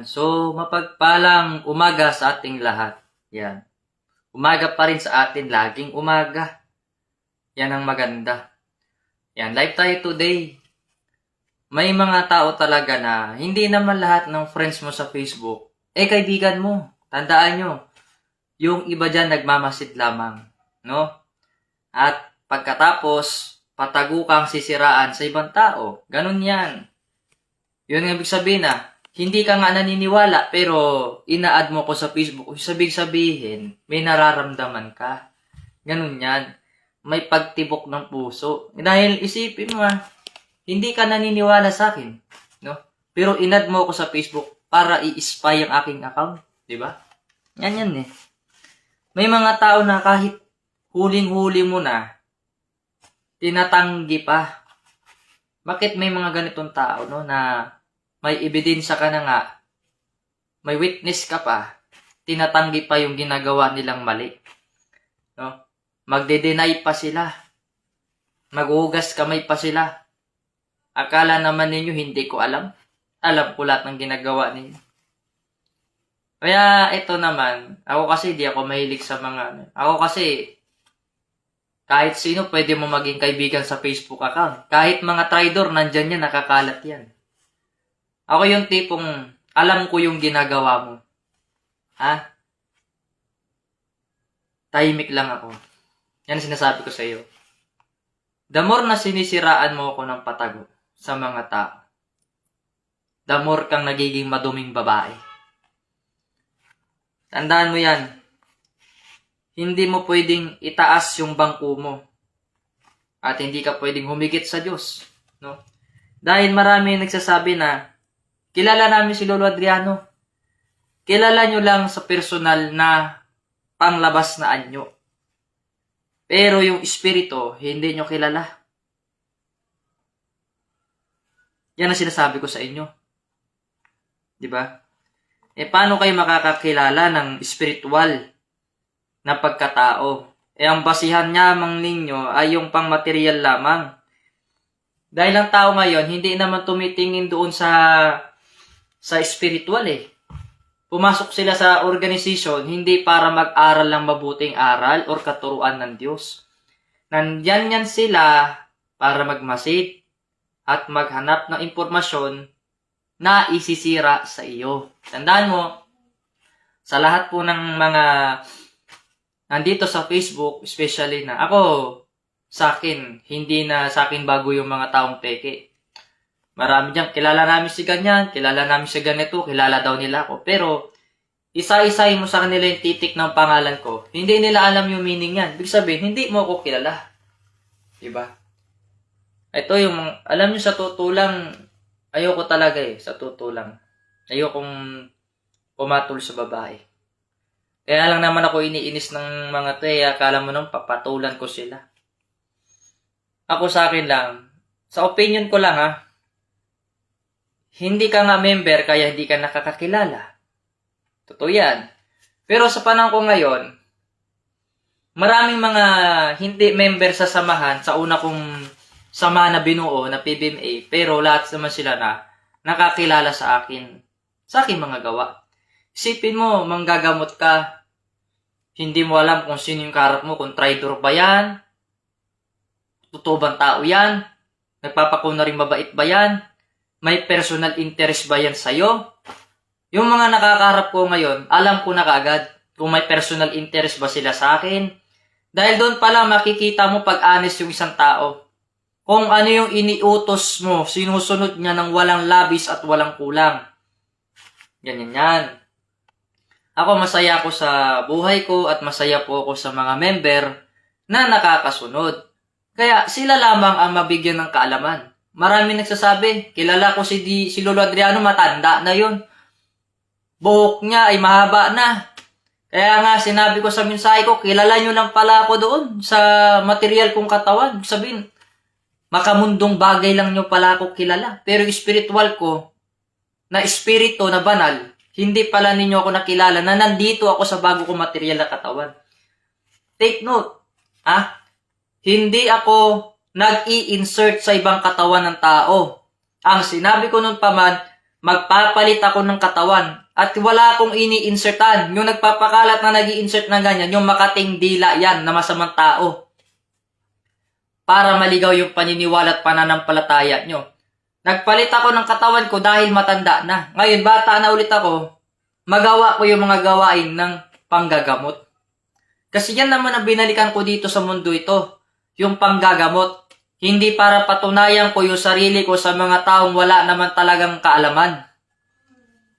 So, mapagpalang umaga sa ating lahat. Yan. Umaga pa rin sa atin, laging umaga. Yan ang maganda. Yan, live tayo today. May mga tao talaga na hindi naman lahat ng friends mo sa Facebook, kaibigan mo. Tandaan nyo, yung iba dyan nagmamasid lamang. No? At pagkatapos, patago kang sisiraan sa ibang tao. Ganun yan. Yun ang ibig sabihin hindi ka nga naniniwala pero ina-add mo ko sa Facebook. Sabihin, may nararamdaman ka. Ganun yan. May pagtibok ng puso. Dahil isipin mo hindi ka naniniwala sa akin. No? Pero in-add mo ko sa Facebook para i-spy ang aking account. Diba? Yan eh. May mga tao na kahit huling-huli mo na, tinatanggi pa. Bakit may mga ganitong tao no na may ebidensya ka na nga, may witness ka pa, tinatanggi pa yung ginagawa nilang mali. No? Magde-deny pa sila. Maghuhugas kamay pa sila. Akala naman ninyo hindi ko alam. Alam ko lahat ng ginagawa ninyo. Kaya ito naman, ako kasi di ako mahilig sa mga ako kasi kahit sino pwede mo maging kaibigan sa Facebook account. Kahit mga traidor, nandyan yan, nakakalat yan. Ako yung tipong, alam ko yung ginagawa mo. Tahimik lang ako. Yan sinasabi ko sa iyo. The more na sinisiraan mo ako ng patago sa mga tao, the more kang nagiging maduming babae. Tandaan mo yan. Hindi mo pwedeng itaas yung bangko mo. At hindi ka pwedeng humigit sa Diyos. No? Dahil marami nagsasabi na, kilala namin si Lolo Adriano. Kilala nyo lang sa personal na panglabas na anyo. Pero yung espiritu, hindi nyo kilala. Yan ang sinasabi ko sa inyo. Diba? Paano kayo makakakilala ng spiritual na pagkatao? Ang basihan nyamang ninyo ay yung pang-material lamang. Dahil ang tao ngayon, hindi naman tumitingin doon sa spiritual Pumasok sila sa organization, hindi para mag-aral ng mabuting aral or katuruan ng Diyos. Nandyan yan sila para magmasid at maghanap ng impormasyon na isisira sa iyo. Tandaan mo, sa lahat po ng mga nandito sa Facebook, especially na ako, sa akin, hindi na sa akin bago yung mga taong peke. Marami dyan, kilala namin si ganyan, kilala namin si ganito, kilala daw nila ako. Pero, isa-isahin mo sa kanila yung titik ng pangalan ko, hindi nila alam yung meaning yan. Ibig sabihin, hindi mo ako kilala. Diba? Ito yung, alam nyo sa totoo lang, ayoko talaga sa totoo lang. Ayokong pumatol sa babae. Kaya lang naman ako iniinis ng mga akala mo nung papatulan ko sila. Ako sa akin lang, sa opinion ko lang hindi ka nga member kaya hindi ka nakakakilala. Totoo yan. Pero sa panahon ko ngayon, maraming mga hindi member sa samahan, sa una kong sama na binuo na PBMA, pero lahat naman sila na nakakilala sa akin. Sa aking mga gawa. Isipin mo, manggagamot ka, hindi mo alam kung sino yung kaharap mo, kung traidor ba yan, totoo bang tao yan, nagpapakuna rin mabait ba yan, may personal interest ba yan sa'yo? Yung mga nakakaharap ko ngayon, alam ko na kaagad kung may personal interest ba sila sa akin. Dahil doon pala makikita mo pag honest yung isang tao. Kung ano yung iniutos mo, sinusunod niya ng walang labis at walang kulang. Ganyan yan. Ako masaya ako sa buhay ko at masaya po ako sa mga member na nakakasunod. Kaya sila lamang ang mabigyan ng kaalaman. Marami nagsasabi, kilala ko si Lolo Adriano, matanda na yun. Buhok niya ay mahaba na. Kaya nga sinabi ko sa mensahe ko, kilala nyo lang pala ako doon sa material kong katawan. Sabihin, makamundong bagay lang nyo pala ako kilala. Pero spiritual ko, na espiritu na banal, hindi pala ninyo ako nakilala na nandito ako sa bago kong material na katawan. Take note, hindi ako nag-i-insert sa ibang katawan ng tao. Ang sinabi ko nun pa man, magpapalit ako ng katawan at wala akong ini-insertan. Yung nagpapakalat na nag-i-insert na ganyan, yung makating dila yan na masamang tao. Para maligaw yung paniniwala at pananampalataya nyo. Nagpalit ako ng katawan ko dahil matanda na. Ngayon, bata na ulit ako, magawa ko yung mga gawain ng panggagamot. Kasi yan naman ang binalikan ko dito sa mundo ito, yung panggagamot. Hindi para patunayan ko yung sarili ko sa mga taong wala naman talagang kaalaman.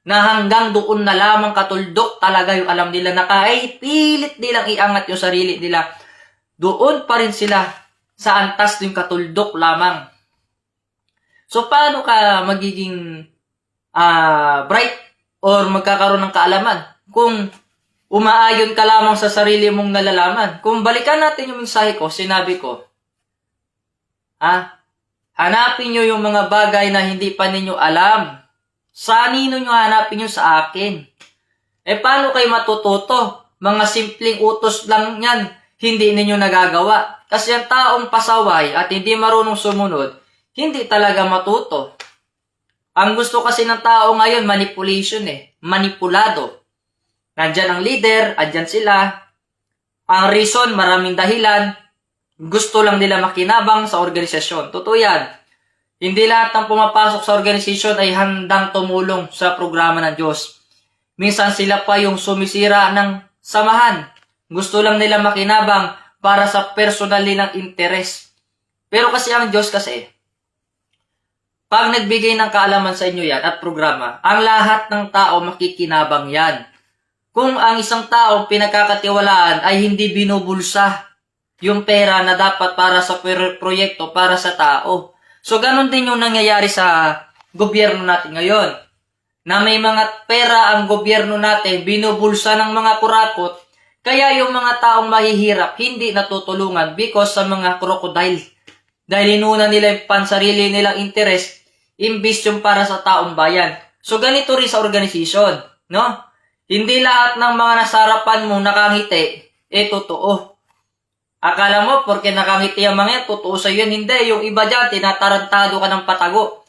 Na hanggang doon na lamang katuldok talaga yung alam nila na kahit pilit nilang iangat yung sarili nila, doon pa rin sila sa antas yung katuldok lamang. So, paano ka magiging bright or magkakaroon ng kaalaman kung umaayon ka lamang sa sarili mong nalalaman? Kung balikan natin yung mensahe ko, sinabi ko, hanapin nyo yung mga bagay na hindi pa ninyo alam. Sa nino nyo hanapin nyo? Sa akin. Paano kayo matututo? Mga simpleng utos lang yan, hindi ninyo nagagawa. Kasi ang taong pasaway at hindi marunong sumunod, hindi talaga matuto. Ang gusto kasi ng tao ngayon, manipulation manipulado. Nandyan ang leader, andyan sila. Ang reason, maraming dahilan. Gusto lang nila makinabang sa organisasyon. Totoo yan. Hindi lahat ng pumapasok sa organisasyon ay handang tumulong sa programa ng Diyos. Minsan sila pa yung sumisira ng samahan. Gusto lang nila makinabang para sa personal nilang interes. Pero kasi ang Diyos kasi, pag nagbigay ng kaalaman sa inyo yan at programa, ang lahat ng tao makikinabang yan. Kung ang isang tao pinagkakatiwalaan ay hindi binubulsa yung pera na dapat para sa proyekto, para sa tao. So, ganun din yung nangyayari sa gobyerno natin ngayon. Na may mga pera ang gobyerno natin, binubulsa ng mga kurakot, kaya yung mga taong mahihirap, hindi natutulungan because sa mga crocodile. Dahil inuna nila yung pansarili nilang interes, imbis yung para sa taong bayan. So, ganito rin sa organisasyon, no? Hindi lahat ng mga nasarapan mo nakangiti, totoo. Akala mo, porque nakangiti ang mga yan, totoo sa yan. Hindi, yung iba dyan, tinatarantado ka ng patago.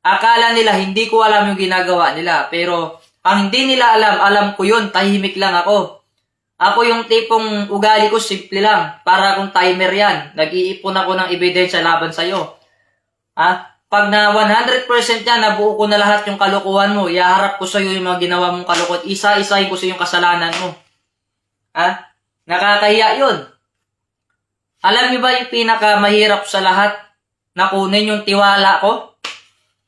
Akala nila, hindi ko alam yung ginagawa nila. Pero, ang hindi nila alam ko yun, tahimik lang ako. Ako yung tipong ugali ko, simple lang. Para akong timer yan. Nag-iipon ako ng ebidensya laban sa'yo. Pag na 100% yan, nabuo ko na lahat yung kalokohan mo, ihaharap ko sa'yo yung mga ginawa mong kalokohan. Isa-isahin ko sa yung kasalanan mo. Nakakahiya yun. Alam niyo ba yung pinakamahirap sa lahat na kunin yung tiwala ko?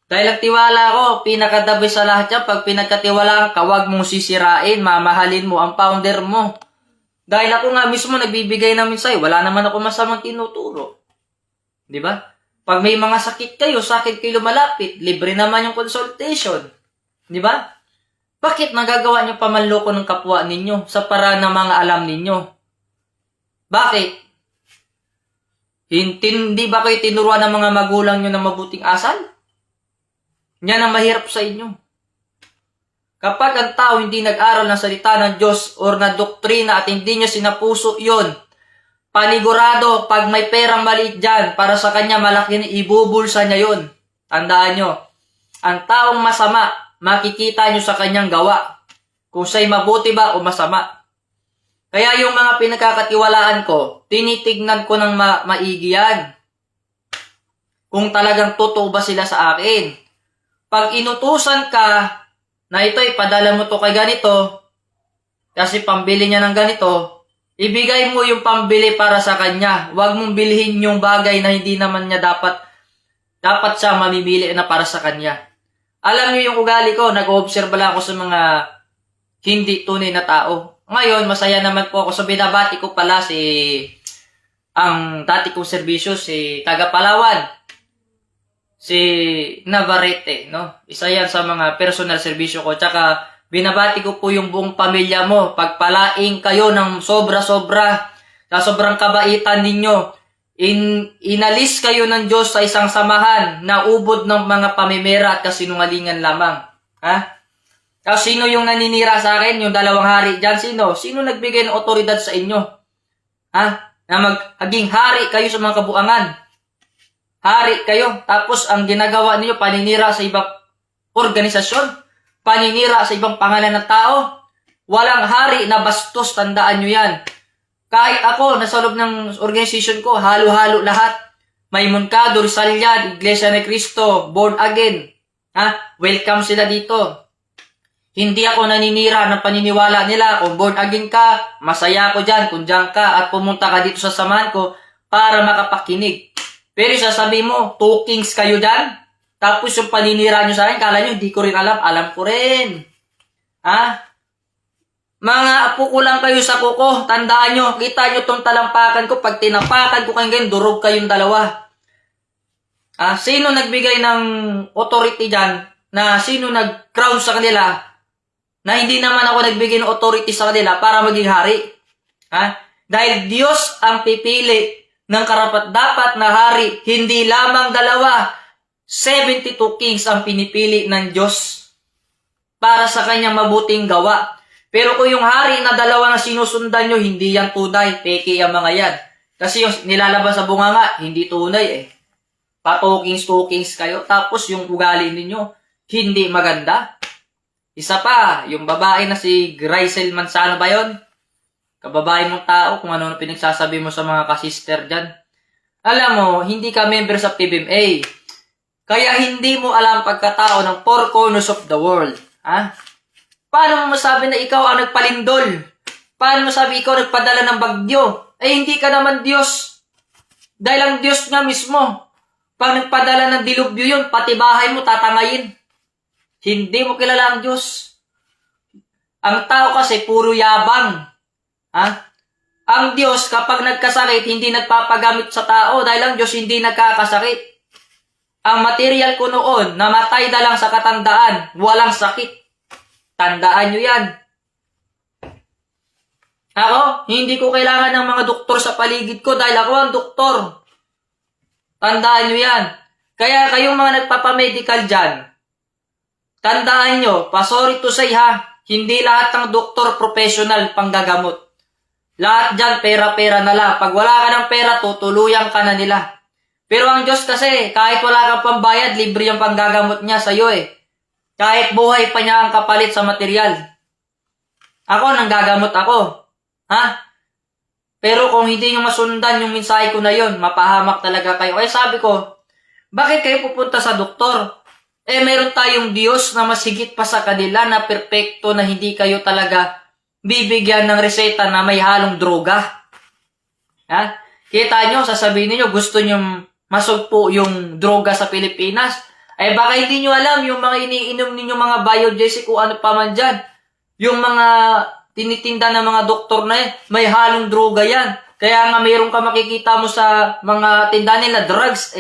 Dahil ang tiwala ko, pinakadabi sa lahat yan, pag pinagkatiwalaan ka, huwag mong sisirain, mamahalin mo ang founder mo. Dahil ako nga mismo nagbibigay namin sa'yo, wala naman ako masamang tinuturo. Di ba? Pag may mga sakit kayo, sakit kayo lumalapit, libre naman yung consultation. Di ba? Bakit nagagawa niyo pamanloko ng kapwa ninyo sa paraan ng mga alam ninyo? Bakit? Hindi ba kayo tinuruan ng mga magulang nyo ng mabuting asal? Yan ang mahirap sa inyo. Kapag ang tao hindi nag-aral ng salita ng Diyos or na doktrina at hindi nyo sinapuso yon, panigurado, pag may perang maliit dyan, para sa kanya malaki na ibubulsa niya yon. Tandaan nyo, ang taong masama, makikita nyo sa kanyang gawa. Kung siya'y mabuti ba o masama. Kaya yung mga pinagkakatiwalaan ko, tinitignan ko ng maigi yan. Kung talagang totoo ba sila sa akin. Pag inutusan ka na ito, ipadala mo to kay ganito, kasi pambili niya ng ganito, ibigay mo yung pambili para sa kanya. Huwag mong bilhin yung bagay na hindi naman niya dapat siya mamimili na para sa kanya. Alam niyo yung ugali ko, nag-observe lang ako sa mga hindi tunay na tao. Ngayon, masaya naman po ako. So, binabati ko pala ang dati kong serbisyo, si taga Palawan. Si Navarrete, no? Isa yan sa mga personal serbisyo ko. Tsaka, binabati ko po yung buong pamilya mo. Pagpalaing kayo ng sobra-sobra, sa sobrang kabaitan ninyo. Inalis kayo ng Diyos sa isang samahan na ubod ng mga pamimera at kasinungalingan lamang. Tapos, sino yung naninira sa akin? Yung 2 hari dyan? Sino? Sino nagbigay ng otoridad sa inyo? Na maging hari kayo sa mga kabuangan. Hari kayo. Tapos, ang ginagawa niyo paninira sa organisasyon. Paninira sa ibang pangalan ng tao. Walang hari na bastos, tandaan nyo yan. Kahit ako, nasa loob ng organization ko, halo-halo lahat. May Moncado, Rizalian, Iglesia ni Cristo, Born Again. Welcome sila dito. Hindi ako naninira ng paniniwala nila. Kung born again ka, masaya ako dyan. Kung dyan ka at pumunta ka dito sa samahan ko para makapakinig. Pero sasabihin mo, 2 kings kayo dyan. Tapos yung paninira nyo sa akin, kala nyo, hindi ko rin alam. Alam ko rin. Mga apo ko lang kayo sa kuko. Tandaan nyo, kita nyo tong talampakan ko. Pag tinapakan ko kayo ganyan, durog kayong dalawa. Sino nagbigay ng authority dyan? Na sino nag-crown sa kanila? Na hindi naman ako nagbigay ng authority sa kanila para maging hari. Dahil Diyos ang pipili ng karapat-dapat na hari. Hindi lamang 2. 72 kings ang pinipili ng Diyos para sa kanyang mabuting gawa. Pero kung yung hari na 2 na sinusundan nyo, hindi yan tunay. Peke ang mga yan. Kasi yung nilalabas sa bunganga, hindi tunay Pa-2 kings kayo. Tapos yung ugali ninyo, hindi maganda. Isa pa, yung babae na si Grisel Manzano ba yun? Kababae mong tao, kung ano pinagsasabi mo sa mga kasister dyan. Alam mo, hindi ka member sa PBMA. Kaya hindi mo alam pagkatao ng 4 corners of the world. Paano mo masabi na ikaw ang nagpalindol? Paano mo masabi ikaw nagpadala ng bagyo? Hindi ka naman Diyos. Dahil ang Diyos nga mismo, pag nagpadala ng dilubyo yun, pati bahay mo tatangayin. Hindi mo kilala ang Diyos. Ang tao kasi puro yabang. Ang Diyos kapag nagkasakit, hindi nagpapagamit sa tao dahil ang Diyos hindi nagkakasakit. Ang material ko noon, namatay na lang sa katandaan, walang sakit. Tandaan nyo yan. Ako, hindi ko kailangan ng mga doktor sa paligid ko dahil ako ang doktor. Tandaan nyo yan. Kaya kayong mga nagpapamedical dyan, tandaan nyo, sorry to say hindi lahat ng doktor professional panggagamot. Lahat dyan, pera-pera na lang. Pag wala ka ng pera, tutuluyan ka na nila. Pero ang Diyos kasi, kahit wala kang pambayad, libre yung panggagamot niya sa'yo Kahit buhay pa niya ang kapalit sa material. Ako, nanggagamot ako. Pero kung hindi nyo masundan yung mensahe ko na yon, mapahamak talaga kayo. Kaya sabi ko, bakit kayo pupunta sa doktor? Meron tayong Diyos na mas higit pa sa kanila na perpekto na hindi kayo talaga bibigyan ng reseta na may halong droga. Kita nyo, sasabihin niyo gusto nyo masugpo yung droga sa Pilipinas. Baka hindi nyo alam yung mga iniinom ninyo mga biogesic o ano pa man dyan. Yung mga tinitinda ng mga doktor na yan, may halong droga yan. Kaya nga mayroon ka makikita mo sa mga tinda nila, drugs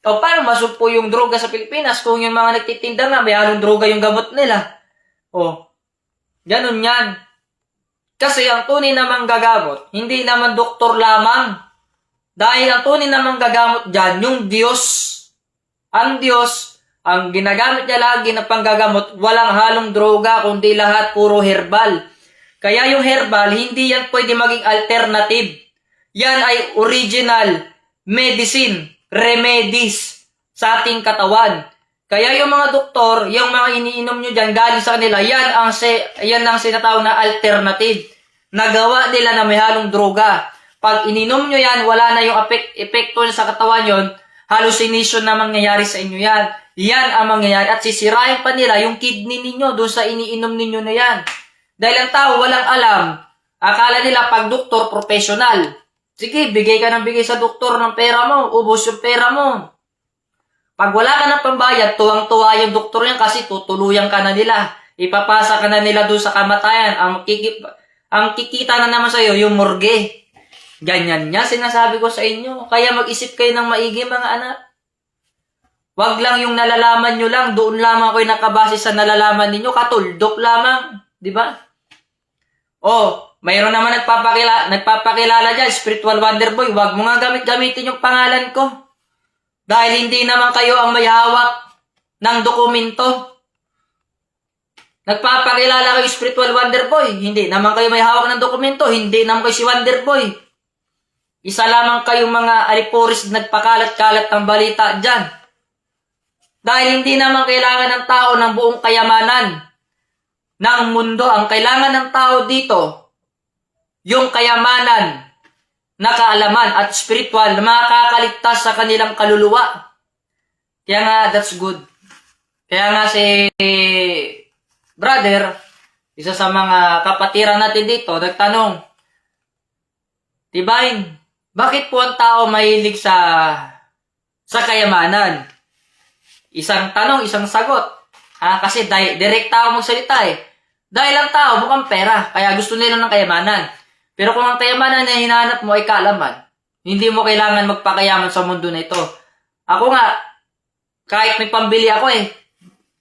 paano masugpo yung droga sa Pilipinas kung yung mga nagtitinda nga, may halong droga yung gamot nila? Ganun yan. Kasi ang tunay na manggagamot, hindi naman doktor lamang. Dahil ang tunay na manggagamot dyan, yung Diyos. Ang Diyos, ang ginagamit niya lagi na panggagamot, walang halong droga, kundi lahat puro herbal. Kaya yung herbal, hindi yan pwede maging alternative. Yan ay original medicine, remedies sa ating katawan. Kaya yung mga doktor, yung mga iniinom nyo dyan, galing sa kanila, yan ang sinatawag na alternative. Nagawa nila na may halong droga. Pag ininom nyo yan, wala na yung epekto sa katawan yon, hallucination na mangyayari sa inyo yan. Yan ang mangyayari. At sisirain pa nila yung kidney ninyo doon sa iniinom ninyo na yan. Dahil ang tao walang alam. Akala nila pag doktor, professional. Sige, bigay ka ng bigay sa doktor ng pera mo. Ubos yung pera mo. Pag wala ka ng pambayad, tuwang-tuwa yung doktor yan kasi tutuluyan ka na nila. Ipapasa ka na nila doon sa kamatayan. Ang kikita na naman sa'yo, yung morgue. Ganyan niya, sinasabi ko sa inyo. Kaya mag-isip kayo ng maigi, mga anak. Wag lang yung nalalaman nyo lang, doon lamang kayo nakabase sa nalalaman ninyo, katuldok lamang. Di ba? Mayroon naman nagpapakilala dyan, spiritual wonder boy. Wag mo nga gamitin yung pangalan ko. Dahil hindi naman kayo ang may hawak ng dokumento. Nagpapakilala kayo spiritual wonder boy. Hindi naman kayo may hawak ng dokumento. Hindi naman kayo si wonder boy. Isa lamang kayong mga alipuris nagpakalat-kalat ng balita dyan. Dahil hindi naman kailangan ng tao ng buong kayamanan ng mundo. Ang kailangan ng tao dito, yung kayamanan na kaalaman at spiritual na makakaligtas sa kanilang kaluluwa. Kaya nga, that's good. Kaya nga si brother, isa sa mga kapatiran natin dito, nagtanong, Divine, bakit po ang tao mahilig sa kayamanan? Isang tanong, isang sagot. Kasi direct tao magsalita eh. Dahil ang tao mukhang pera, kaya gusto nila ng kayamanan. Pero kung ang kayamanan na hinahanap mo ay kaalaman, hindi mo kailangan magpakayaman sa mundo na ito. Ako nga, kahit may pambili ako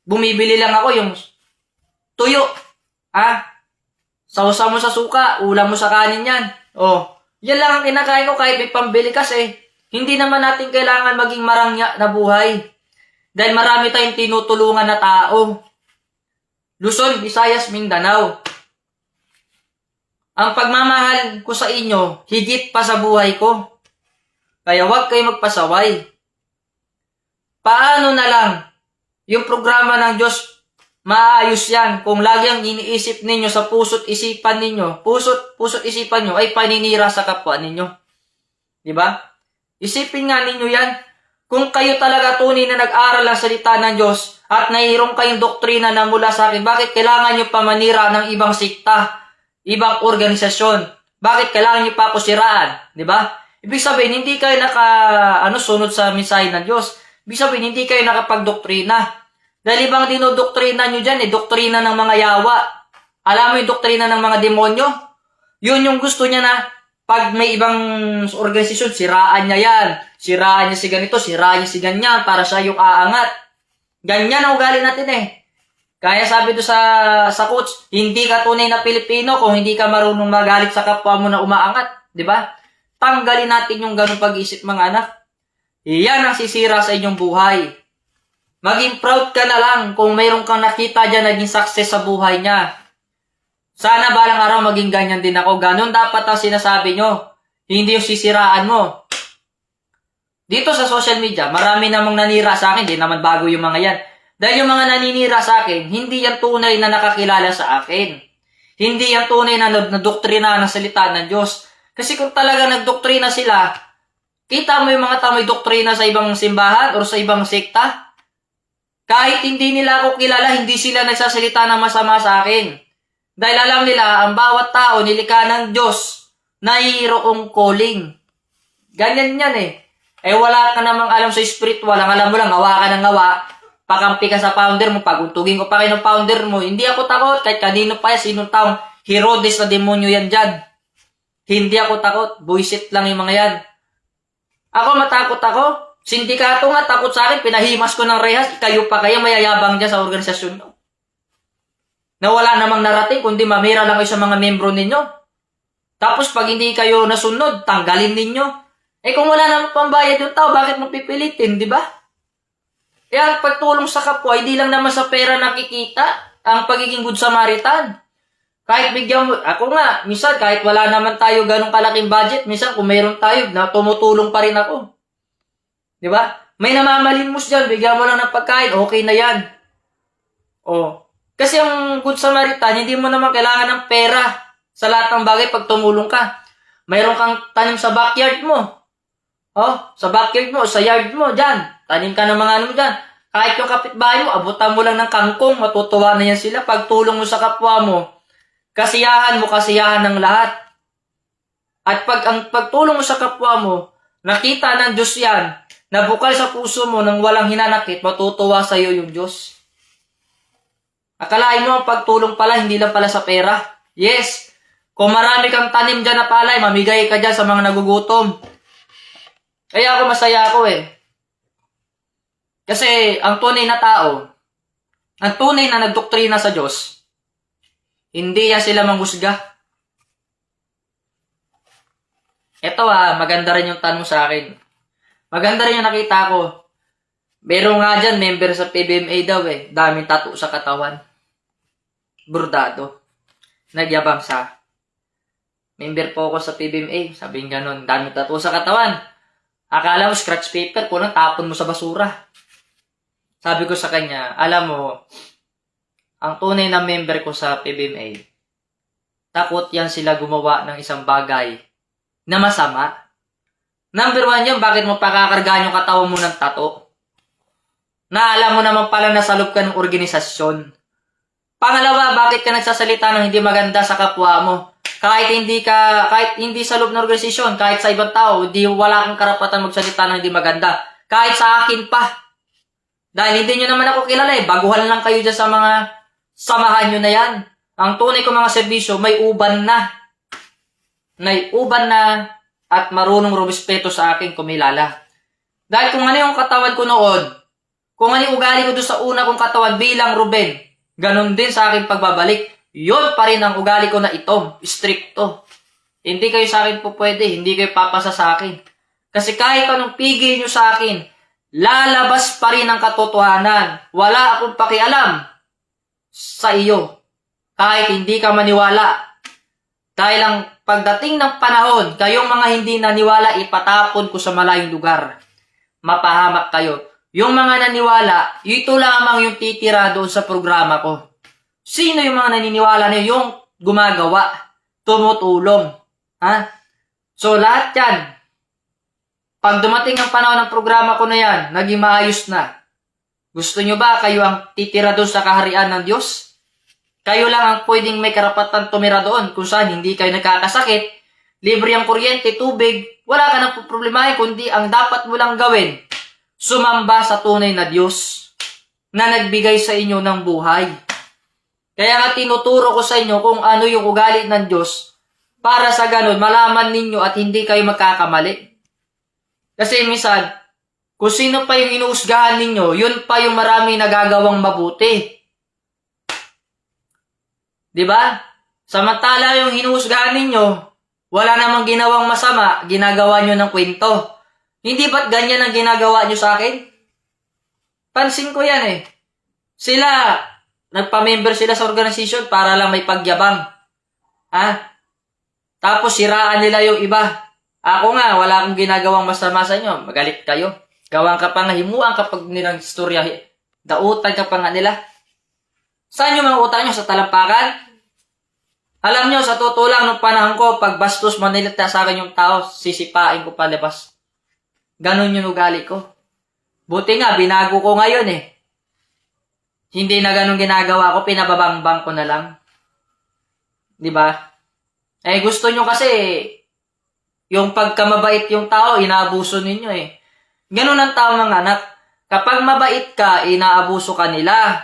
bumibili lang ako yung tuyo. Sausaw mo sa suka, ulam mo sa kanin yan. Yan lang ang kinakain ko kahit may pambili kasi hindi naman natin kailangan maging marangya na buhay. Dahil marami tayong tinutulungan na tao. Luzon, Visayas, Mindanao. Ang pagmamahal ko sa inyo, higit pa sa buhay ko. Kaya huwag kayo magpasaway. Paano na lang yung programa ng Diyos, maayos yan kung lagi ang iniisip ninyo sa puso't isipan ninyo, puso't isipan nyo ay paninira sa kapwa ninyo. Diba? Isipin nga ninyo yan. Kung kayo talaga tunay na nag-aral ang salita ng Diyos at nahihirong kayong doktrina na mula sa akin, bakit kailangan nyo pa manira ng ibang sikta, ibang organisasyon? Bakit kailangan nyo pa ako siraan? Diba? Ibig sabihin, hindi kayo sunod sa mensahe ng Diyos. Ibig sabihin, hindi kayo nakapagdoktrina. Dahil ibang dinodoktrina nyo dyan, doktrina ng mga yawa. Alam mo yung doktrina ng mga demonyo? Yun yung gusto niya na pag may ibang organisasyon, siraan niya yan. Siraan niya si ganito, siraan niya si ganyan, para siya yung aangat. Ganyan ang ugali natin Kaya sabi doon sa quotes, hindi ka tunay na Pilipino kung hindi ka marunong magalit sa kapwa mo na umaangat. Diba? Tanggalin natin yung ganung pag-isip mga anak. Iyan ang sisira sa inyong buhay. Maging proud ka na lang kung mayroon kang nakita dyan naging success sa buhay niya. Sana balang araw maging ganyan din ako. Ganon dapat ang sinasabi nyo. Hindi yung sisiraan mo. Dito sa social media, marami namang nanira sa akin. Di naman bago yung mga yan. Dahil yung mga naninira sa akin, hindi yan tunay na nakakilala sa akin. Hindi yan tunay na nadoktrina ng salita ng Diyos. Kasi kung talaga nagdoktrina sila, kita mo yung mga tao may doktrina sa ibang simbahan o sa ibang sekta. Kahit hindi nila ako kilala, hindi sila nagsasalita ng masama sa akin. Dahil alam nila, ang bawat tao nilikha ng Diyos na iyroong calling. Ganyan yan wala ka namang alam sa spiritual. Ang alam mo lang, ngawa ka ng ngawa. Pakampi ka sa founder mo. Paguntugin ko pa kayo ng founder mo. Hindi ako takot. Kahit kanino pa yan, sinong taong Herodes na demonyo yan dyan. Hindi ako takot. Buisit lang yung mga yan. Ako matakot ako. Sindikato nga, takot sa akin. Pinahimas ko ng rehas. Kayo pa kayo mayayabang dyan sa organisasyon nyo. Na wala namang narating, kundi mamira lang kayo sa mga membro ninyo. Tapos pag hindi kayo nasunod, tanggalin ninyo. Kung wala namang pambayad yung tao, bakit mo pipilitin, di ba? Ang pagtulong sa kapwa, hindi lang naman sa pera nakikita ang pagiging good Samaritan. Kahit bigyan mo, ako nga, minsan kahit wala naman tayo ganong kalaking budget, minsan kung mayroon tayo, na tumutulong pa rin ako. Di ba? May namamalimos dyan, bigyan mo lang ng pagkain, okay na yan. Kasi ang good Samaritan, hindi mo naman kailangan ng pera sa lahat ng bagay pag tumulong ka. Mayroon kang tanim sa backyard mo. Sa backyard mo, sa yard mo, dyan. Tanim ka ng mga ano dyan. Kahit yung kapitbahay mo, abutan mo lang ng kangkong, matutuwa na yan sila. Pagtulong mo sa kapwa mo, kasiyahan ng lahat. At pag ang pagtulong mo sa kapwa mo, nakita ng Diyos yan, nabukal sa puso mo nang walang hinanakit, matutuwa sa iyo yung Diyos. Akalain mo ang pagtulong pala, hindi lang pala sa pera. Yes, kung marami kang tanim dyan na palay, mamigay ka dyan sa mga nagugutom. Kaya ako masaya ako Kasi ang tunay na tao, ang tunay na nagdoktrina sa Diyos, hindi yan sila manghusga. Ito maganda rin yung tanong sa akin. Maganda rin yung nakita ko. Meron nga dyan, member sa PBMA daw daming tattoo sa katawan. Bordado. Nagyabang sa. Member po ako sa PBMA. Sabihin ganon, daming tattoo sa katawan. Akala mo scratch paper, kung tapon mo sa basura. Sabi ko sa kanya, alam mo, ang tunay na member ko sa PBMA, takot yan sila gumawa ng isang bagay na masama. Number 1 yan, bakit mo pakakargahan yung katawan mo ng tato? Na alam mo naman pala na sa loob ka ng organisasyon. Pangalawa, bakit ka nagsasalita ng hindi maganda sa kapwa mo? Kahit hindi sa loob ng organisasyon, kahit sa ibang tao, wala kang karapatan magsalita ng hindi maganda. Kahit sa akin pa. Dahil hindi nyo naman ako kilala baguhan lang kayo dyan sa mga samahan nyo na yan. Ang tunay ko mga serbisyo, may uban na. May uban na at marunong rumispeto sa akin kumilala. Dahil kung ano yung katawan ko noon, kung ano yung ugali ko doon sa una kong katawan bilang Ruben, ganon din sa akin pagbabalik. Yun pa rin ang ugali ko na itom, stricto. Hindi kayo sa akin po pwede, hindi kayo papasa sa akin. Kasi kahit anong pigil nyo sa akin, lalabas pa rin ang katotohanan. Wala akong pakialam sa iyo. Kahit hindi ka maniwala. Dahil ang pagdating ng panahon, kayong mga hindi naniwala, ipatapon ko sa malayong lugar. Mapahamak kayo. Yung mga naniwala, ito lamang yung titira doon sa programa ko. Sino yung mga naniniwala na yung gumagawa, tumutulong? Ha? So lahat yan, pag dumating ang panahon ng programa ko na yan, naging maayos na. Gusto nyo ba kayo ang titira doon sa kaharian ng Diyos? Kayo lang ang pwedeng may karapatan tumira doon kung saan hindi kayo nagkakasakit, libre ang kuryente, tubig, wala ka nang problemahin, kundi ang dapat mo lang gawin, sumamba sa tunay na Diyos na nagbigay sa inyo ng buhay. Kaya nga tinuturo ko sa inyo kung ano yung ugali ng Diyos para sa ganun malaman ninyo at hindi kayo magkakamali. Kasi minsan, kung sino pa yung inuusgahan ninyo, yun pa yung marami nagagawang mabuti. Diba? Samantala yung hinuhusgahan ninyo, wala namang ginawang masama, ginagawa nyo ng kwento. Hindi ba't ganyan ang ginagawa nyo sa akin? Pansin ko yan eh. Sila, nagpa-member sila sa organisasyon para lang may pagyabang. Ha? Tapos siraan nila yung iba. Ako nga, wala akong ginagawang masama sa inyo. Magalit kayo. Gawang ka pa nga, himuan kapag nilang istorya. Dautan ka pa nga nila. Saan yung mga utang nyo? Sa talampakan? Alam nyo, sa totoo lang, nung panahon ko, pag bastos manilita sa akin yung tao, sisipain ko palabas. Ganon yung ugali ko. Buti nga, binago ko ngayon eh. Hindi na ganon ginagawa ko, pinababangbang ko na lang. Diba? Eh, gusto nyo kasi, yung pagkamabait yung tao, inaabuso ninyo eh. Ganon ang tao mga anak. Kapag mabait ka, inaabuso ka nila.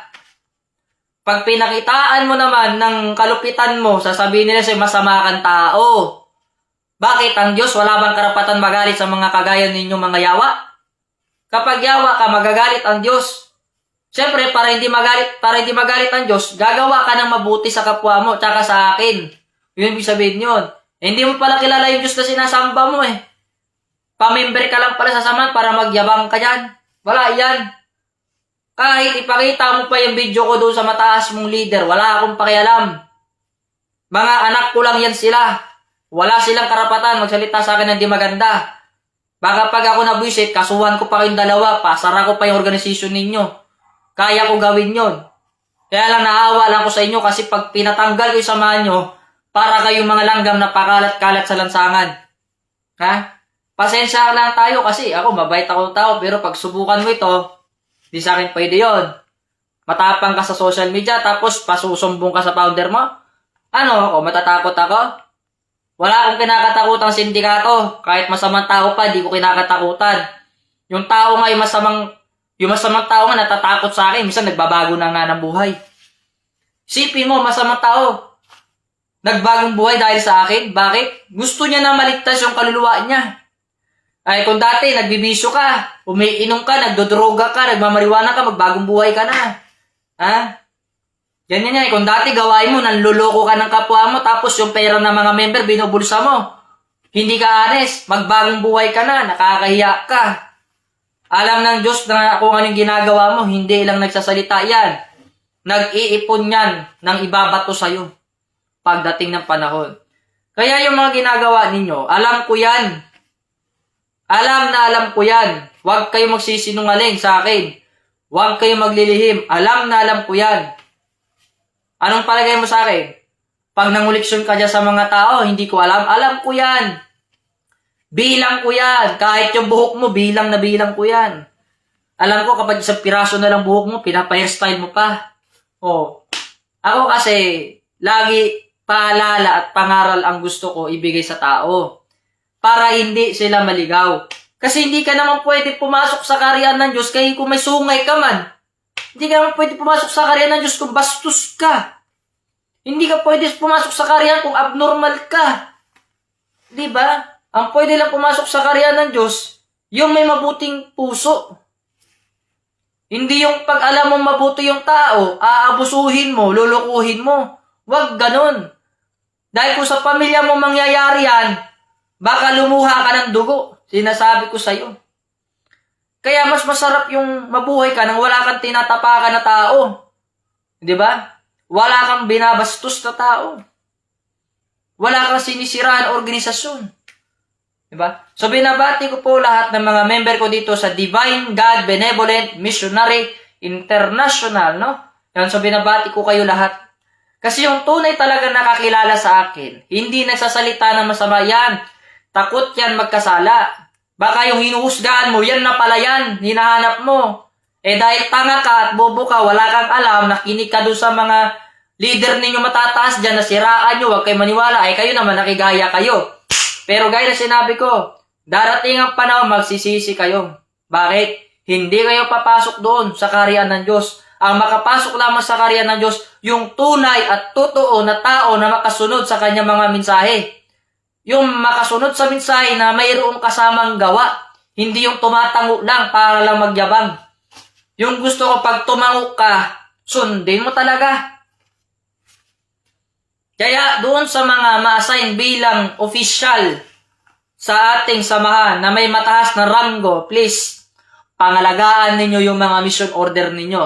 Pag pinakitaan mo naman ng kalupitan mo, sasabihin nila sa'yo masama kang tao. Bakit? Ang Diyos wala bang karapatan magalit sa mga kagaya ninyong mga yawa? Kapag yawa ka, magagalit ang Diyos. Siyempre, para hindi magalit ang Diyos, gagawa ka ng mabuti sa kapwa mo, tsaka sa akin. Yun ibig sabihin yun. Hindi mo pala kilala yung Diyos na sinasamba mo eh. Pamember ka lang pala sa samahan para magyabang ka dyan. Wala yan. Kahit ipakita mo pa yung video ko doon sa mataas mong leader, wala akong pakialam. Mga anak ko lang yan sila. Wala silang karapatan magsalita sa akin ng di maganda. Baka pag ako nabwisit, kasuhan ko pa kayong dalawa, pasara ko pa yung organisasyon ninyo. Kaya ko gawin yon. Kaya lang naawa lang ko sa inyo kasi pag pinatanggal ko yung samahan nyo, para kayong mga langgam na pakalat-kalat sa lansangan. Ha? Pasensya lang tayo kasi ako mabait ako tao, pero pag subukan mo ito, di sa akin pwede yun. Matapang ka sa social media, tapos pasusumbong ka sa founder mo. Ano ako, matatakot ako? Wala akong kinakatakutang sindikato. Kahit masamang tao pa, di ko kinakatakutan. Yung tao nga, yung masamang tao nga natatakot sa akin. Minsan nagbabago na nga ng buhay. Sipin mo, masamang tao. Nagbagong buhay dahil sa akin. Bakit? Gusto niya na maligtas yung kaluluwa niya. Ay, kung dati, nagbibisyo ka, umiinom ka, nagdodroga ka, nagmamariwana ka, magbagong buhay ka na. Ha? Ganyan yan. Kung dati gawain mo, nanluloko ka ng kapwa mo, tapos yung pera ng mga member, binubulsa mo. Hindi ka honest, magbagong buhay ka na, nakakahiya ka. Alam ng Diyos na kung anong ginagawa mo, hindi lang nagsasalita yan. Nag-iipon yan ng ibabato sa'yo pagdating ng panahon. Kaya yung mga ginagawa ninyo, alam ko yan. Alam na alam ko yan. Huwag kayo magsisinungaling sa akin. Huwag kayo maglilihim. Alam na alam ko yan. Anong palagay mo sa akin? Pag nanguliksyon ka dyan sa mga tao, hindi ko alam. Alam ko yan. Bilang ko yan. Kahit yung buhok mo, bilang na bilang ko yan. Alam ko kapag isang piraso na lang buhok mo, pinapa-hairstyle mo pa. Oh. Ako kasi, lagi paalala at pangaral ang gusto ko ibigay sa tao. Para hindi sila maligaw. Kasi hindi ka naman pwede pumasok sa kaharian ng Diyos kaya kung may sungay ka man. Hindi ka naman pwede pumasok sa kaharian ng Diyos kung bastos ka. Hindi ka pwede pumasok sa kaharian kung abnormal ka. Diba? Ang pwede lang pumasok sa kaharian ng Diyos, yung may mabuting puso. Hindi yung pag alam mong mabuti yung tao, aabusuhin mo, lulukuhin mo. Huwag ganun. Dahil kung sa pamilya mo mangyayari yan, baka lumuha ka ng dugo. Sinasabi ko sa'yo. Kaya mas masarap yung mabuhay ka nang wala kang tinatapakan na tao. Di ba? Wala kang binabastos na tao. Wala kang sinisiraan na organisasyon. Di ba? So binabati ko po lahat ng mga member ko dito sa Divine God Benevolent Missionary International, no? Yan, so binabati ko kayo lahat. Kasi yung tunay talaga nakakilala sa akin, hindi nagsasalita ng masama yan. Takot yan magkasala. Baka yung hinuhusgahan mo, yan na pala yan, hinahanap mo. Eh dahil tanga ka at bobo ka, wala kang alam, nakinig ka doon sa mga leader ninyo matataas dyan, nasiraan nyo, huwag kayo maniwala, ay kayo naman, nakigaya kayo. Pero gaya na sinabi ko, darating ang panahon, magsisisi kayo. Bakit? Hindi kayo papasok doon sa kaharian ng Diyos. Ang makapasok lamang sa kaharian ng Diyos, yung tunay at totoo na tao na makasunod sa kanyang mga mensahe. Yung makasunod sa mensahe na mayroong kasamang gawa. Hindi yung tumatango lang para lang magyabang. Yung gusto ko pag tumango ka, sundin mo talaga. Kaya doon sa mga ma-assign bilang official sa ating samahan na may mataas na ranggo, please, pangalagaan ninyo yung mga mission order ninyo.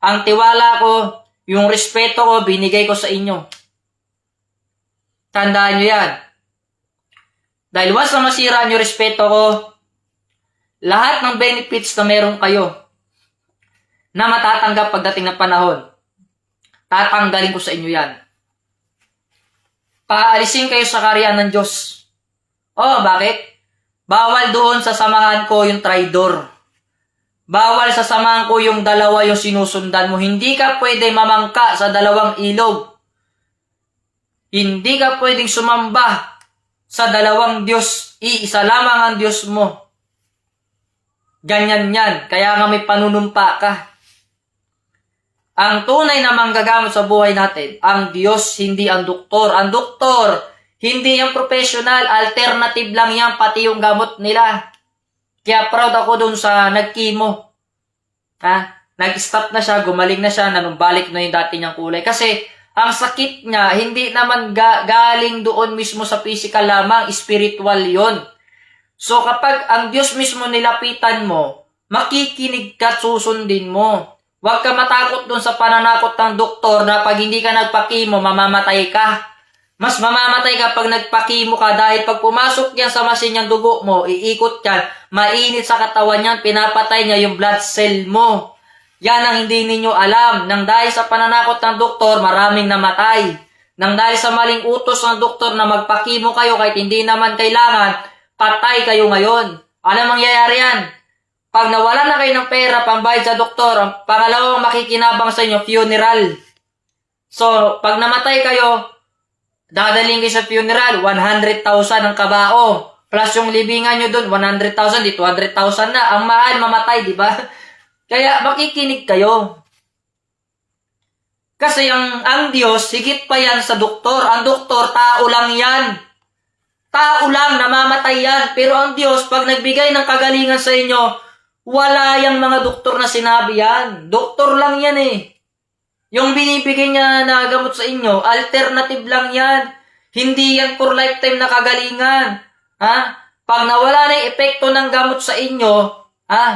Ang tiwala ko, yung respeto ko, binigay ko sa inyo. Tandaan nyo yan. Dahil once na masira nyo respeto ko, lahat ng benefits na meron kayo na matatanggap pagdating ng panahon, tatanggalin ko sa inyo yan. Paalisin kayo sa kaharian ng Diyos. Oh, bakit? Bawal doon sa samahan ko yung traidor. Bawal sa samahan ko yung dalawa yung sinusundan mo. Hindi ka pwede mamangka sa dalawang ilog. Hindi ka pwedeng sumamba sa dalawang Diyos. Iisa lamang ang Diyos mo. Ganyan yan. Kaya nga may panunumpa ka. Ang tunay na manggagamot sa buhay natin, ang Diyos, hindi ang doktor. Ang doktor, hindi yung professional. Alternative lang yan, pati yung gamot nila. Kaya proud ako dun sa nag-chemo. Nag-stop na siya, gumaling na siya, nanumbalik na yung dati niyang kulay. Kasi ang sakit niya, hindi naman galing doon mismo sa physical lamang, spiritual yon. So kapag ang Diyos mismo nilapitan mo, makikinig ka at susundin mo. Huwag ka matakot doon sa pananakot ng doktor na pag hindi ka nagpakimo, mamamatay ka. Mas mamamatay ka pag nagpakimo ka dahil pag pumasok yan sa masin yung dugo mo, iikot yan, mainit sa katawan yan, pinapatay niya yung blood cell mo. Yan ang hindi ninyo alam. Nang dahil sa pananakot ng doktor, maraming namatay. Nang dahil sa maling utos ng doktor na magpakimo kayo kahit hindi naman kailangan, patay kayo ngayon. Ano mangyayari yan? Pag nawala na kayo ng pera, pambayad sa doktor, ang pangalawang makikinabang sa inyo, funeral. So, pag namatay kayo, dadaling kayo sa funeral, 100,000 ang kabao. Plus yung libingan nyo dun, 100,000, di 200,000 na. Ang mahal, mamatay, di ba? Kaya makikinig kayo. Kasi ang Diyos, higit pa yan sa doktor. Ang doktor, tao lang yan. Tao lang, namamatay yan. Pero ang Diyos, pag nagbigay ng kagalingan sa inyo, wala yung mga doktor na sinabi yan. Doktor lang yan eh. Yung binibigay niya na gamot sa inyo, alternative lang yan. Hindi yan for lifetime na kagalingan. Pag nawala na yung epekto ng gamot sa inyo,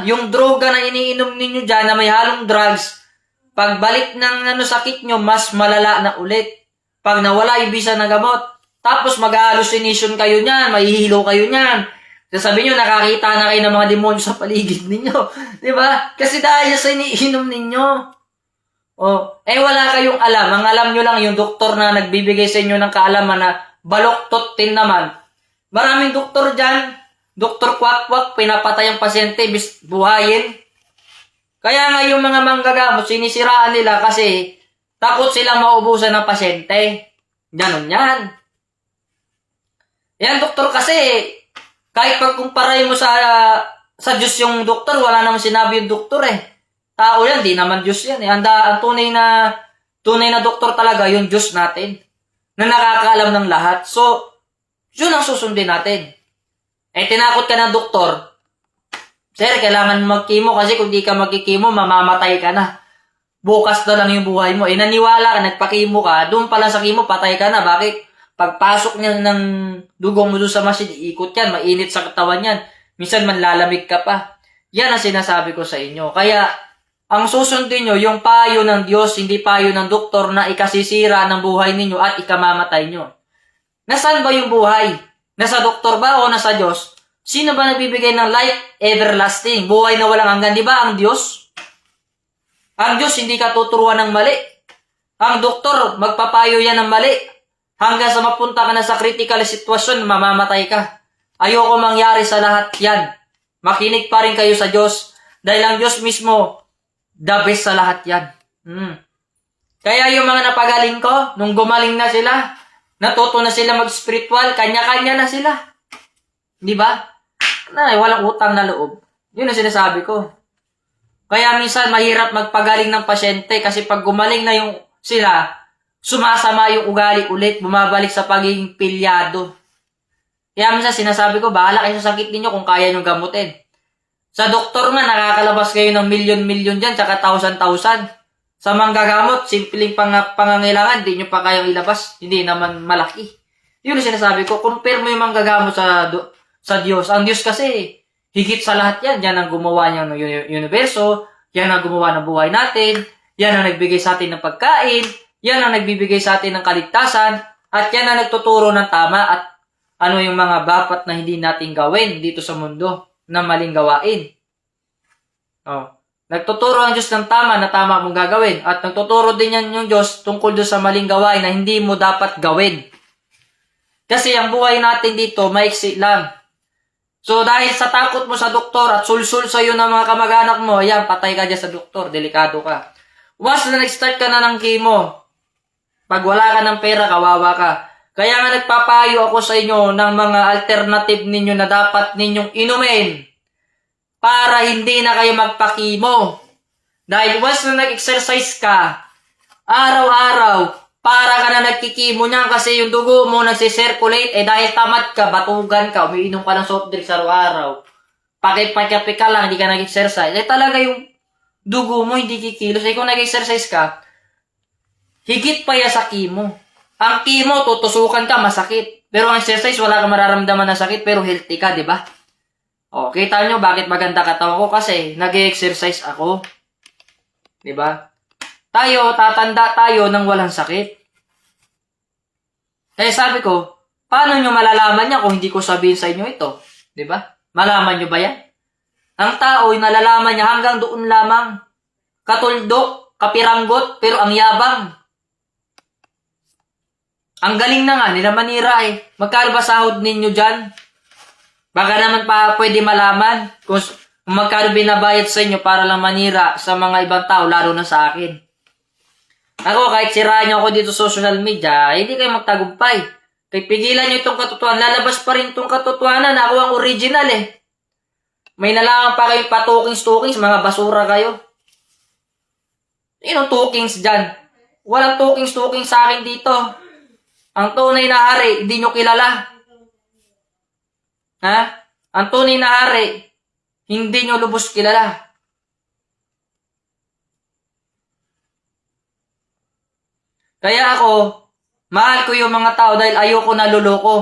yung droga na iniinom ninyo dyan na may halong drugs, pagbalik ng sakit nyo, mas malala na ulit. Pag nawala yung bisa ng gamot, tapos mag-hallucination kayo niyan, mahihilo kayo niyan. Sasabihin nyo, nakakita na kayo ng mga demonyo sa paligid ninyo. Di ba? Kasi dahil sa iniinom ninyo. Wala kayong alam. Ang alam nyo lang, yung doktor na nagbibigay sa inyo ng kaalaman na baloktot din naman. Maraming doktor dyan. Doktor kwak-kwak, pinapatay ang pasyente, buhayin. Kaya nga yung mga manggagamot, sinisiraan nila kasi takot silang maubusan ng pasyente. Ganon yan. Yan, doktor kasi, kahit pagkumparay mo sa Diyos yung doktor, wala naman sinabi yung doktor eh. Tao yan, di naman Diyos yan eh. Ang tunay na doktor talaga, yung Diyos natin. Na nakakaalam ng lahat. So, yun ang susundin natin. Tinakot ka ng doktor. Sir, kailangan mag-chemo kasi kung di ka mag-chemo, mamamatay ka na. Bukas na lang yung buhay mo. Naniwala ka, nagpa-chemo ka, doon pa lang sa chemo, patay ka na. Bakit? Pagpasok niya ng dugong mo doon sa machine, ikot yan, mainit sa katawan yan. Minsan manlalamig ka pa. Yan ang sinasabi ko sa inyo. Kaya, ang susundin nyo, yung payo ng Diyos, hindi payo ng doktor na ikasisira ng buhay ninyo at ikamamatay nyo. Nasaan ba yung buhay? Nasa doktor ba o nasa Diyos? Sino ba nagbibigay ng life everlasting? Buhay na walang hanggan, di ba? Ang Diyos? Ang Diyos, hindi ka tuturuan ng mali. Ang doktor, magpapayo yan ng mali. Hanggang sa mapunta ka na sa critical sitwasyon, mamamatay ka. Ayoko mangyari sa lahat yan. Makinig pa rin kayo sa Diyos. Dahil ang Diyos mismo, the best sa lahat yan. Kaya yung mga napagaling ko, nung gumaling na sila, natuto na sila mag-spiritual, kanya-kanya na sila. Di ba? Walang utang na loob. Yun ang sinasabi ko. Kaya minsan mahirap magpagaling ng pasyente kasi pag gumaling na yung sila, sumasama yung ugali ulit, bumabalik sa pagiging pilyado. Kaya minsan sinasabi ko, bahala kayo sa sakit ninyo kung kaya nyo gamutin. Sa doktor nga, nakakalabas kayo ng milyon-milyon dyan, tsaka thousand-thousand. Sa manggagamot, simpleng pangangailangan, di nyo pa kayang ilabas, hindi naman malaki. Yun ang sinasabi ko, compare mo yung manggagamot sa Diyos. Ang Diyos kasi, higit sa lahat yan. Yan ang gumawa niya ng universo, yan ang gumawa ng buhay natin, yan ang nagbigay sa atin ng pagkain, yan ang nagbibigay sa atin ng kaligtasan, at yan ang nagtuturo ng tama at ano yung mga dapat na hindi natin gawin dito sa mundo na maling gawain. Nagtuturo ang Diyos ng tama na tama mong gagawin at nagtuturo din yan yung Diyos tungkol doon sa maling gawain na hindi mo dapat gawin. Kasi ang buhay natin dito, maiksi lang. So dahil sa takot mo sa doktor at sulsul sa'yo ng mga kamag-anak mo, ayan, patay ka dyan sa doktor, delikado ka. Once na nag-start ka na ng chemo, pag wala ka ng pera, kawawa ka. Kaya nga nagpapayo ako sa inyo ng mga alternative ninyo na dapat ninyong inumin para hindi na kayo magpa-chemo. Dahil once na nag-exercise ka, araw-araw, para ka na nagkikimo niyan kasi yung dugo mo nagsisirculate, dahil tamad ka, batugan ka, umiinom ka ng soft drinks araw-araw. Pakipakapi ka lang, hindi ka nag-exercise. Talaga yung dugo mo hindi kikilos. Kung nag-exercise ka, higit pa yan sa chemo. Ang chemo, tutusukan ka, masakit. Pero ang exercise, wala kang mararamdaman na sakit, pero healthy ka, di ba? Kita nyo bakit maganda katawan ko? Kasi nag-exercise ako. Di ba? Tatanda tayo nang walang sakit. Kaya sabi ko, paano nyo malalaman niya kung hindi ko sabihin sa inyo ito? Di ba? Malaman nyo ba yan? Ang tao, nalalaman niya hanggang doon lamang. Katuldok, kapiranggot, pero ang yabang. Ang galing na nga, nila manira eh. Magkano ba sahod ninyo dyan? Baka naman pa pwede malaman kung magkano binabayad sa inyo para lang manira sa mga ibang tao, lalo na sa akin. Ako, kahit siraan nyo ako dito sa social media, hindi kayo magtagumpay. Kahit pigilan nyo itong katotohanan, lalabas pa rin itong katotohanan. Ako ang original eh. May nalaman pa kayong patukings-tukings, mga basura kayo. Anong tukings dyan? Walang tukings-tukings sa akin dito. Ang tunay na hari, hindi nyo kilala. Ang tunay na hari, hindi nyo lubos kilala. Kaya ako, mahal ko yung mga tao dahil ayoko naluloko.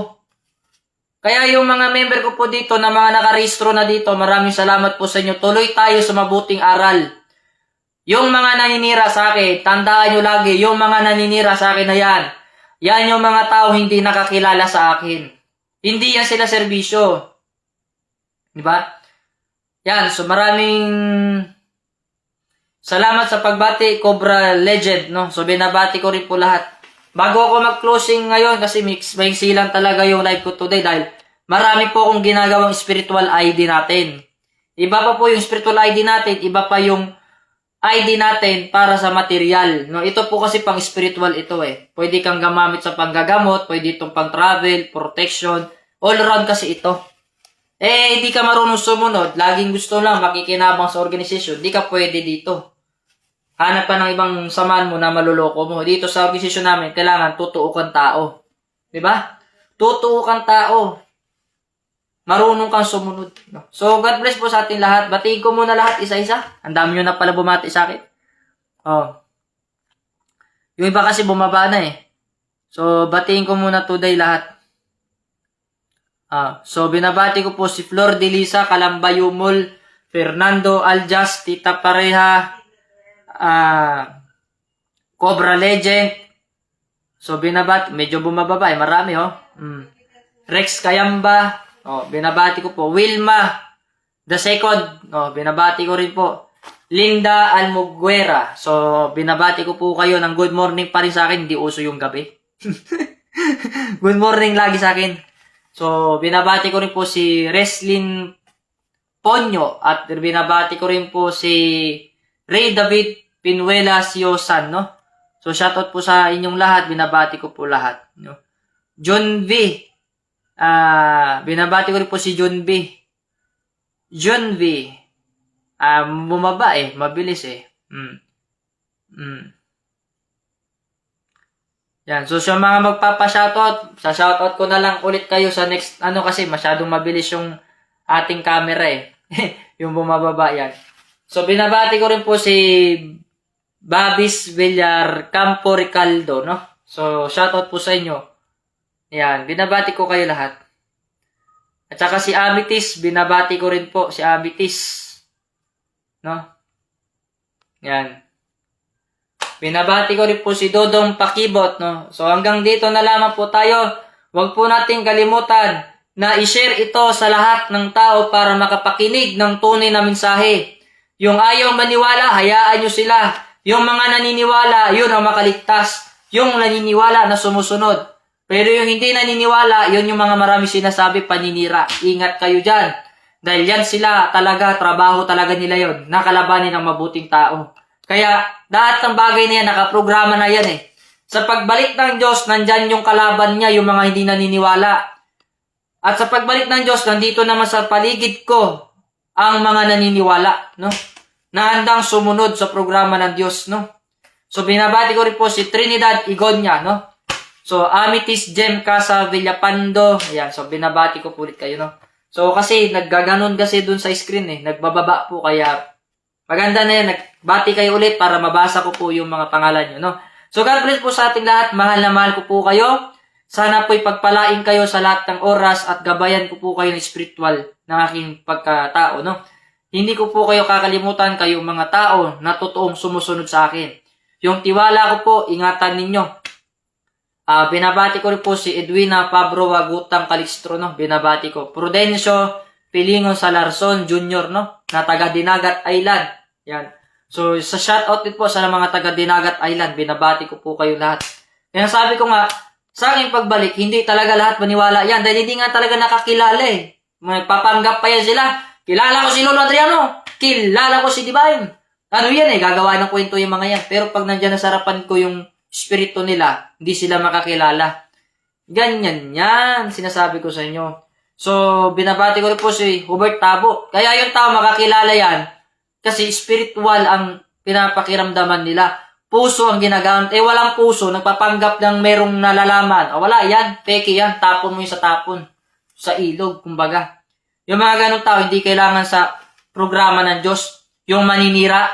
Kaya yung mga member ko po dito na mga nakarehistro na dito, maraming salamat po sa inyo. Tuloy tayo sa mabuting aral. Yung mga naninira sa akin, tandaan nyo lagi, yung mga naninira sa akin na yan yung mga tao hindi nakakilala sa akin. Hindi yan sila serbisyo. Di ba? Yan, so maraming salamat sa pagbati, Cobra Legend, no? So binabati ko rin po lahat. Bago ako mag-closing ngayon, kasi may silang talaga yung live ko today dahil marami po akong ginagawang spiritual ID natin. Iba pa po yung spiritual ID natin, iba pa yung ID natin para sa material. No, ito po kasi pang spiritual ito eh. Pwede kang gamamit sa panggagamot, pwede itong pang travel, protection, all around kasi ito. Hindi ka marunong sumunod, laging gusto lang makikinabang sa organisasyon, di ka pwede dito. Hanap pa ng ibang samahan mo na maluloko mo. Dito sa organisasyon namin, kailangan totoo kang tao. Di ba? Totoo kang tao. Marunong kang sumunod. No? So, God bless po sa ating lahat. Batiin ko muna lahat isa-isa. Ang dami nyo na pala bumati sa akin. Oh. Yung iba kasi bumaba na eh. So, batiin ko muna today lahat. So, binabati ko po si Flor de Lisa, Kalamba Yumol, Fernando Aljas, Tita Pareha, Cobra Legend. So, binabati, medyo bumababa eh. Marami oh. Rex Kayamba. Binabati ko po. Wilma the second. Binabati ko rin po. Linda Almuguera. So, binabati ko po kayo ng good morning pa rin sa akin. Hindi uso yung gabi. Good morning lagi sa akin. So, binabati ko rin po si Reslin Ponyo. At binabati ko rin po si Ray David Pinuela Siosan, no? So, shoutout po sa inyong lahat. Binabati ko po lahat. No? John V. Binabati ko rin po si John V. John V. Bumaba eh. Mabilis eh. Yan. So, sa mga magpapa-shoutout, sa shoutout ko na lang ulit kayo sa next, kasi masyadong mabilis yung ating camera eh. Yung bumababa yan. So, binabati ko rin po si Babis Villar Campo Ricaldo, no? So, shoutout po sa inyo. Yan. Binabati ko kayo lahat. At saka si Amitis, binabati ko rin po si Amitis. No? Yan. Binabati ko rin po si Dodong Pakibot, no? So hanggang dito na lamang po tayo. Huwag po nating kalimutan na i-share ito sa lahat ng tao para makapakinig ng tunay na mensahe. Yung ayaw maniwala, hayaan nyo sila. Yung mga naniniwala, yun ang makaligtas. Yung naniniwala na sumusunod. Pero yung hindi naniniwala, yun yung mga marami sinasabi paninira. Ingat kayo dyan. Dahil yan sila talaga, trabaho talaga nila yun. Nakalabanin ng mabuting tao. Kaya, lahat ng bagay na yan, nakaprograma na yan eh. Sa pagbalik ng Diyos, nandyan yung kalaban niya, yung mga hindi naniniwala. At sa pagbalik ng Diyos, nandito naman sa paligid ko, ang mga naniniwala, no? Na handang sumunod sa programa ng Diyos, no? So, binabati ko rin po si Trinidad Igonya, no? So, Amitis Gem Casa Villapando. Ayan, so binabati ko po ulit kayo, no? So, kasi, naggaganon kasi dun sa screen eh. Nagbababa po, kaya maganda na yan, nagbati kayo ulit para mabasa ko po yung mga pangalan nyo, no? So, God bless po sa ating lahat. Mahal na mahal ko po kayo. Sana po'y pagpalain kayo sa lahat ng oras at gabayan ko po kayo ng spiritual ng aking pagkatao, no? Hindi ko po kayo kakalimutan kayong mga tao na totoong sumusunod sa akin. Yung tiwala ko po, ingatan ninyo. Binabati ko rin po si Edwina Pabro Wagutang Calixtro, no? Binabati ko. Prudencio Pilingon Salarson Jr., no? Na taga Dinagat Island. Yan. So, sa shoutout din po sa mga taga Dinagat Island, binabati ko po kayo lahat. Kaya sabi ko nga, sa aking pagbalik, hindi talaga lahat maniwala yan dahil hindi nga talaga nakakilala eh. May papanggap pa yan sila. Kilala ko si Lolo Adriano. Kilala ko si Divine. Ano yan eh, gagawa ng kwento yung mga yan. Pero pag nandyan na sarapan ko yung espiritu nila, hindi sila makakilala. Ganyan yan, sinasabi ko sa inyo. So, binabati ko rin po si Hubert Tabo. Kaya yung tao makakilala yan, kasi spiritual ang pinapakiramdaman nila. Puso ang ginagamit. Walang puso, nagpapanggap ng merong nalalaman. Wala, yan, peke yan, tapon mo yung sa tapon. Sa ilog, kumbaga. Yung mga ganong tao, hindi kailangan sa programa ng Diyos. Yung maninira.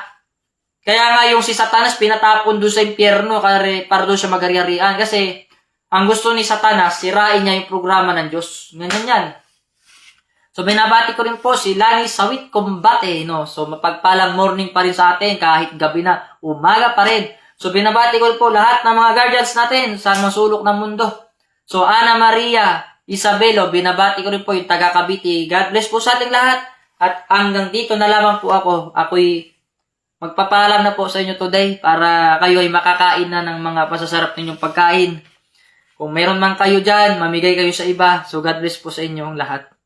Kaya nga yung si Satanas, pinatapon doon sa impyerno para doon siya magariarian. Kasi, ang gusto ni Satanas, sirain niya yung programa ng Diyos. Ganyan yan. So, binabati ko rin po si Lani Sawit Combate, no? So, mapagpalang morning pa rin sa atin, kahit gabi na, umaga pa rin. So, binabati ko rin po lahat ng mga guardians natin sa masulok ng mundo. So, Ana Maria Isabelo. Binabati ko rin po yung taga Cavite. God bless po sa ating lahat. At hanggang dito na lamang po ako. Ako'y magpapaalam na po sa inyo today para kayo ay makakain na ng mga pasasarap ninyong pagkain. Kung meron man kayo dyan, mamigay kayo sa iba. So God bless po sa inyong lahat.